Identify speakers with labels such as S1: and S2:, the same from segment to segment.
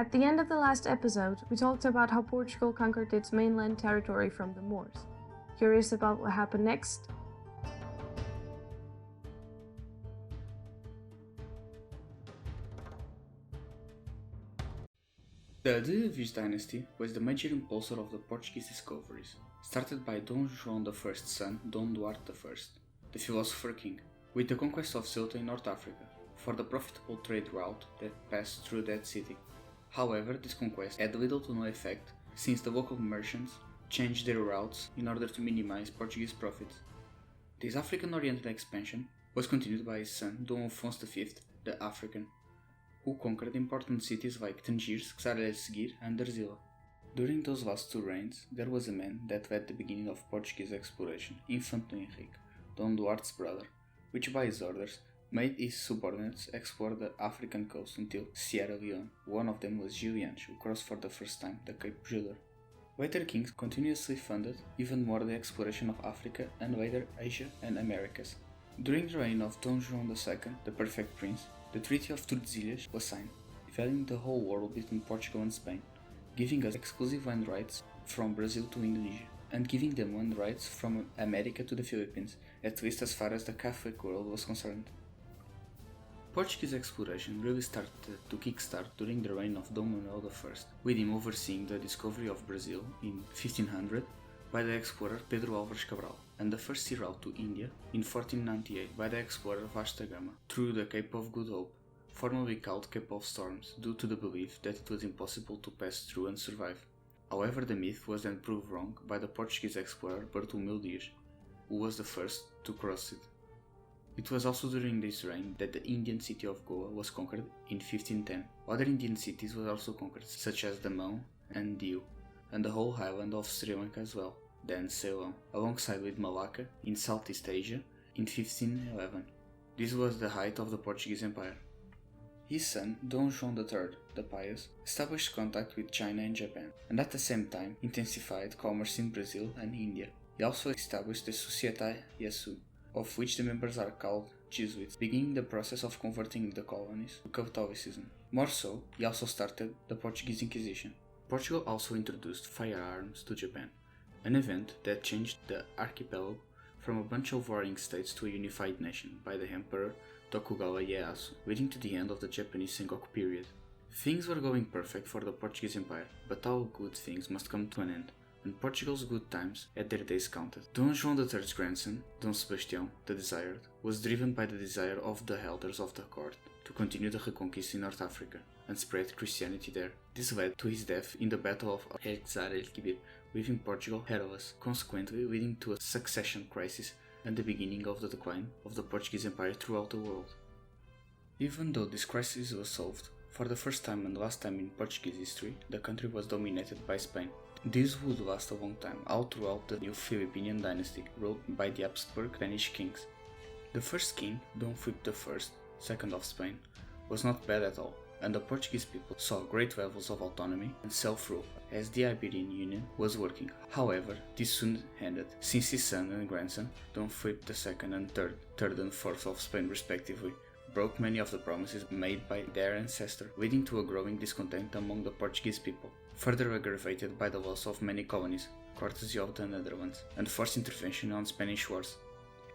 S1: At the end of the last episode, we talked about how Portugal conquered its mainland territory from the Moors. Curious about what happened next?
S2: The De Viz dynasty was the major impulsor of the Portuguese discoveries, started by Dom João I's son, Dom Duarte I, the philosopher king, with the conquest of Ceuta in North Africa, for the profitable trade route that passed through that city. However, this conquest had little to no effect, since the local merchants changed their routes in order to minimize Portuguese profits. This African-oriented expansion was continued by his son, Dom Afonso V, the African, who conquered important cities like Tangier, Xara el Seguir, and Arzila. During those last two reigns, there was a man that led the beginning of Portuguese exploration, Infante Henrique, Dom Duarte's brother, which by his orders made his subordinates explore the African coast until Sierra Leone. One of them was Gil Lianch, who crossed for the first time the Cape Juler. Later kings continuously funded even more the exploration of Africa and later Asia and Americas. During the reign of Dom João II, the Perfect Prince, the Treaty of Tordesilhas was signed, dividing the whole world between Portugal and Spain, giving us exclusive land rights from Brazil to Indonesia, and giving them land rights from America to the Philippines, at least as far as the Catholic world was concerned. Portuguese exploration really started to kickstart during the reign of Dom Manuel I, with him overseeing the discovery of Brazil in 1500 by the explorer Pedro Álvares Cabral, and the first sea route to India in 1498 by the explorer Vasco da Gama through the Cape of Good Hope, formerly called Cape of Storms due to the belief that it was impossible to pass through and survive. However, the myth was then proved wrong by the Portuguese explorer Bartolomeu Dias, who was the first to cross it. It was also during this reign that the Indian city of Goa was conquered in 1510. Other Indian cities were also conquered, such as Damau and Diu, and the whole island of Sri Lanka as well, then Ceylon, alongside with Malacca in Southeast Asia in 1511. This was the height of the Portuguese Empire. His son, Dom João III, the Pious, established contact with China and Japan, and at the same time intensified commerce in Brazil and India. He also established the Sociedade Yasu, of which the members are called Jesuits, beginning the process of converting the colonies to Catholicism. More so, he also started the Portuguese Inquisition. Portugal also introduced firearms to Japan, an event that changed the archipelago from a bunch of warring states to a unified nation by the Emperor Tokugawa Ieyasu, leading to the end of the Japanese Sengoku period. Things were going perfect for the Portuguese Empire, but all good things must come to an end, and Portugal's good times had their days counted. Dom João III's grandson, Dom Sebastião the Desired, was driven by the desire of the elders of the court to continue the reconquest in North Africa and spread Christianity there. This led to his death in the Battle of Xara el Kibir, leaving Portugal hairless, consequently leading to a succession crisis and the beginning of the decline of the Portuguese Empire throughout the world. Even though this crisis was solved, for the first time and last time in Portuguese history, the country was dominated by Spain. This would last a long time, all throughout the new Philippine dynasty, ruled by the Habsburg Spanish kings. The first king, Dom Philip I, second of Spain, was not bad at all, and the Portuguese people saw great levels of autonomy and self-rule as the Iberian Union was working. However, this soon ended, since his son and grandson, Dom Philip II and third and fourth of Spain respectively, broke many of the promises made by their ancestor, leading to a growing discontent among the Portuguese people, further aggravated by the loss of many colonies, courtesy of the Netherlands, and forced intervention on Spanish wars.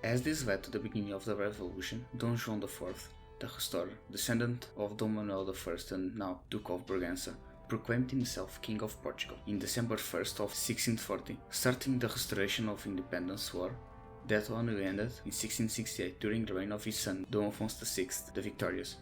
S2: As this led to the beginning of the revolution, Dom João IV, the restorer, descendant of Dom Manuel I and now Duke of Bragança, proclaimed himself King of Portugal in December 1st of 1640, starting the restoration of independence war that only ended in 1668 during the reign of his son Dom Afonso VI the Victorious.